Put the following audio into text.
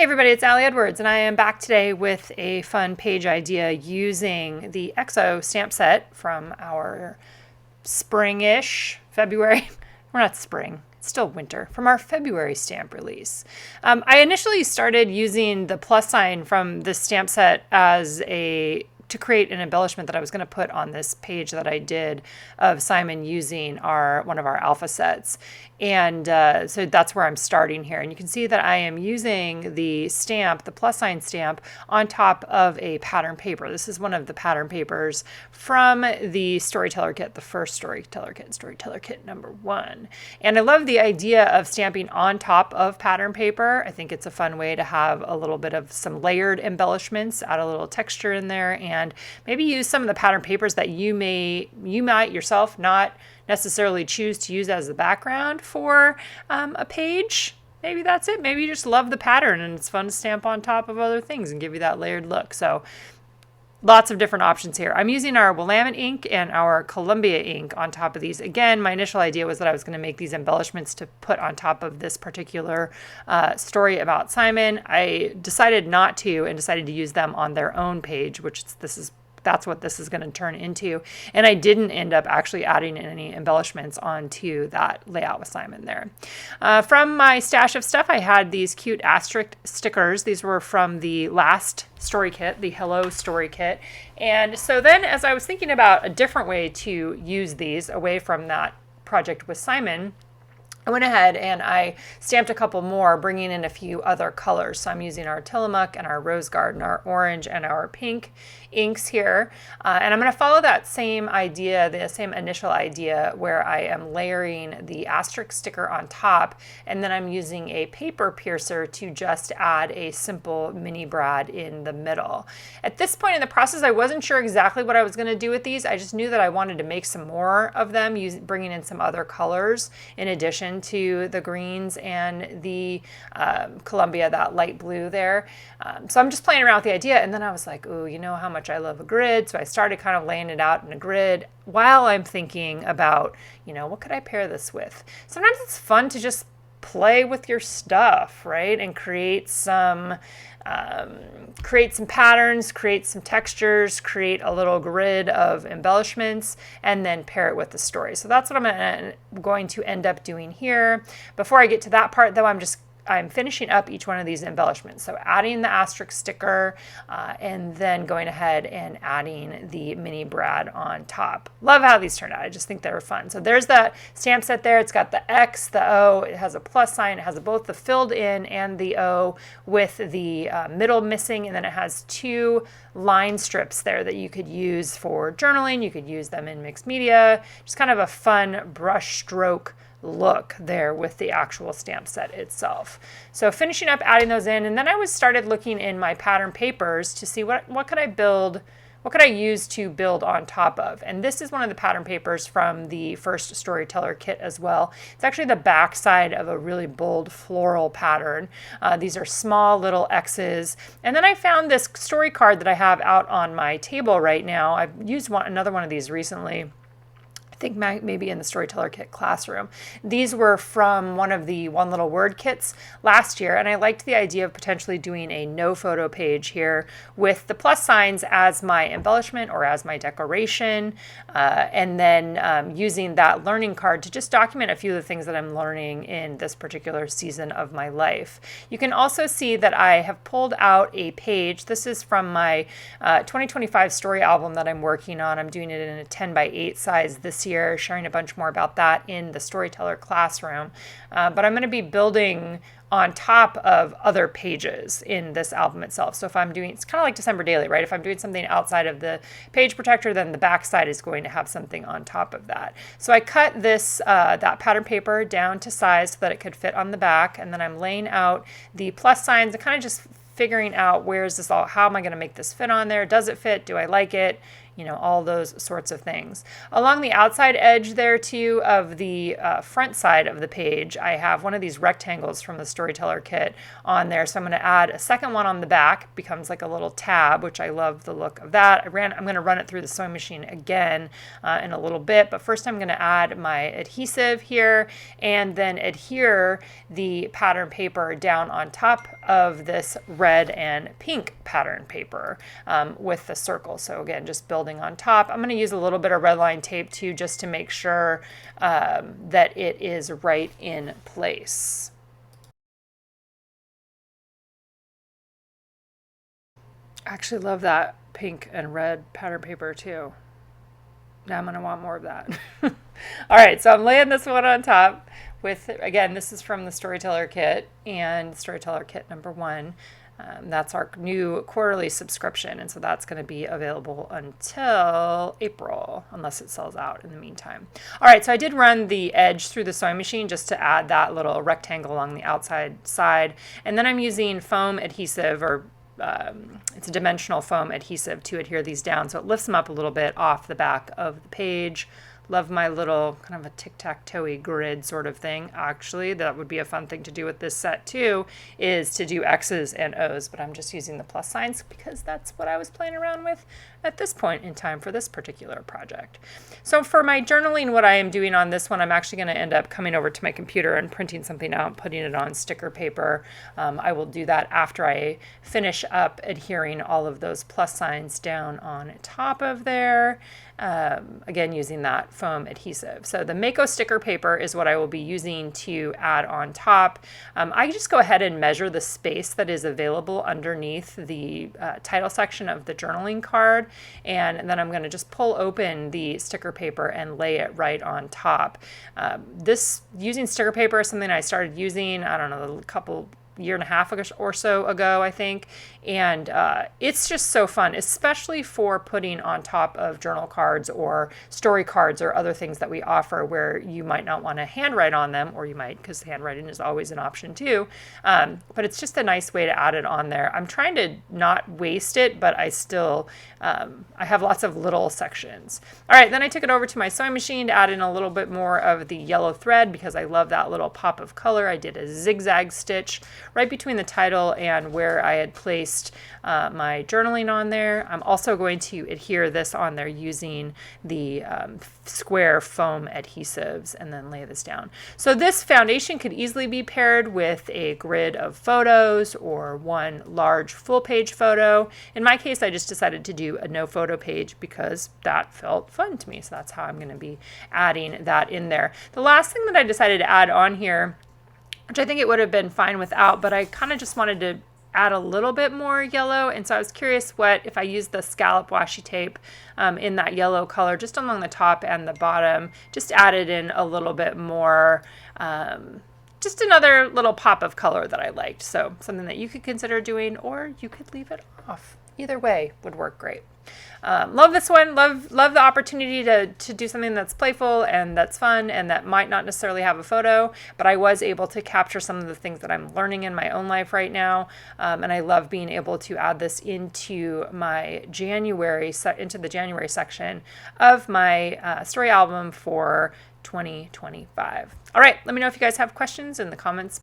Hey everybody, it's Allie Edwards, and I am back today with a fun page idea using the EXO stamp set from our spring-ish February. We're not spring, it's still winter, from our February stamp release. I initially started using the plus sign from this stamp set to create an embellishment that I was going to put on this page that I did of Simon using one of our alpha sets. And so that's where I'm starting here. And you can see that I am using the stamp, the plus sign stamp, on top of a pattern paper. This is one of the pattern papers from the Storyteller Kit, the first Storyteller Kit number 1. And I love the idea of stamping on top of pattern paper. I think it's a fun way to have a little bit of some layered embellishments, add a little texture in there, and maybe use some of the pattern papers that you might yourself not necessarily choose to use as the background for a page. Maybe that's it. Maybe you just love the pattern and it's fun to stamp on top of other things and give you that layered look. So lots of different options here. I'm using our Willamette ink and our Columbia ink on top of these. Again, my initial idea was that I was going to make these embellishments to put on top of this particular story about Simon. I decided not to and decided to use them on their own page, that's what this is going to turn into. And I didn't end up actually adding any embellishments onto that layout with Simon there. From my stash of stuff, I had these cute asterisk stickers. These were from the last story kit, the Hello Story Kit. And so then as I was thinking about a different way to use these away from that project with Simon, I went ahead and I stamped a couple more, bringing in a few other colors. So I'm using our Tillamook and our Rose Garden, our orange and our pink inks here. And I'm going to follow that same idea, the same initial idea, where I am layering the asterisk sticker on top, and then I'm using a paper piercer to just add a simple mini brad in the middle. At this point in the process, I wasn't sure exactly what I was going to do with these. I just knew that I wanted to make some more of them, bringing in some other colors in addition to the greens and the Columbia, that light blue there. So I'm just playing around with the idea, and then I was like, ooh, you know how much I love a grid. So I started kind of laying it out in a grid while I'm thinking about, what could I pair this with? Sometimes it's fun to just play with your stuff, right? And create some patterns, create some textures, create a little grid of embellishments, and then pair it with the story. So that's what I'm going to end up doing here. Before I get to that part though, I'm finishing up each one of these embellishments. So adding the asterisk sticker and then going ahead and adding the mini brad on top. Love how these turned out. I just think they were fun. So there's that stamp set there. It's got the X, the O, it has a plus sign. It has both the filled in and the O with the middle missing. And then it has 2 line strips there that you could use for journaling. You could use them in mixed media. Just kind of a fun brush stroke look there with the actual stamp set itself. So finishing up adding those in, and then I started looking in my pattern papers to see what could I use to build on top of. And this is one of the pattern papers from the first Storyteller Kit as well. It's actually the back side of a really bold floral pattern. These are small little X's. And then I found this story card that I have out on my table right now. I've used another one of these recently. I think maybe in the Storyteller Kit classroom. These were from one of the One Little Word kits last year, and I liked the idea of potentially doing a no photo page here with the plus signs as my embellishment or as my decoration, and then using that learning card to just document a few of the things that I'm learning in this particular season of my life. You can also see that I have pulled out a page. This is from my 2025 story album that I'm working on. I'm doing it in a 10x8 size this year, sharing a bunch more about that in the Storyteller classroom. But I'm going to be building on top of other pages in this album itself. So if I'm doing, it's kind of like December Daily, right? If I'm doing something outside of the page protector, then the back side is going to have something on top of that. So I cut this, that pattern paper down to size so that it could fit on the back. And then I'm laying out the plus signs and kind of just figuring out how am I going to make this fit on there? Does it fit? Do I like it? you know, all those sorts of things. Along the outside edge there too of the front side of the page, I have one of these rectangles from the Storyteller kit on there. So I'm going to add a second one on the back, becomes like a little tab, which I love the look of that. I'm going to run it through the sewing machine again in a little bit, but first I'm going to add my adhesive here and then adhere the pattern paper down on top of this red and pink pattern paper with the circle. So again, just building on top. I'm going to use a little bit of red line tape too, just to make sure that it is right in place. I actually love that pink and red pattern paper too. Now I'm going to want more of that. All right, so I'm laying this one on top with, again, this is from the Storyteller kit and Storyteller kit number 1. That's our new quarterly subscription, and so that's going to be available until April, unless it sells out in the meantime. All right, so I did run the edge through the sewing machine just to add that little rectangle along the outside side, and then I'm using foam adhesive, or it's a dimensional foam adhesive to adhere these down, so it lifts them up a little bit off the back of the page. Love my little kind of a tic-tac-toe-y grid sort of thing. Actually, that would be a fun thing to do with this set too, is to do X's and O's, but I'm just using the plus signs because that's what I was playing around with at this point in time for this particular project. So for my journaling, what I am doing on this one, I'm actually going to end up coming over to my computer and printing something out, putting it on sticker paper. I will do that after I finish up adhering all of those plus signs down on top of there. Again, using that foam adhesive. So the Mako sticker paper is what I will be using to add on top. I just go ahead and measure the space that is available underneath the title section of the journaling card, and then I'm going to just pull open the sticker paper and lay it right on top. Using sticker paper is something I started using, I don't know, year and a half or so ago, I think. And it's just so fun, especially for putting on top of journal cards or story cards or other things that we offer where you might not want to handwrite on them, or you might, because handwriting is always an option too. But it's just a nice way to add it on there. I'm trying to not waste it, but I still, I have lots of little sections. All right, then I took it over to my sewing machine to add in a little bit more of the yellow thread because I love that little pop of color. I did a zigzag stitch right between the title and where I had placed my journaling on there. I'm also going to adhere this on there using the square foam adhesives and then lay this down. So this foundation could easily be paired with a grid of photos or one large full page photo. In my case, I just decided to do a no photo page because that felt fun to me. So that's how I'm going to be adding that in there. The last thing that I decided to add on here, which I think it would have been fine without, but I kind of just wanted to add a little bit more yellow, and so I was curious what if I used the scallop washi tape in that yellow color just along the top and the bottom, just added in a little bit more, just another little pop of color that I liked. So something that you could consider doing, or you could leave it off. Either way would work great. Love this one. Love the opportunity to do something that's playful and that's fun and that might not necessarily have a photo, but I was able to capture some of the things that I'm learning in my own life right now. And I love being able to add this into my into the January section of my story album for 2025. All right, let me know if you guys have questions in the comments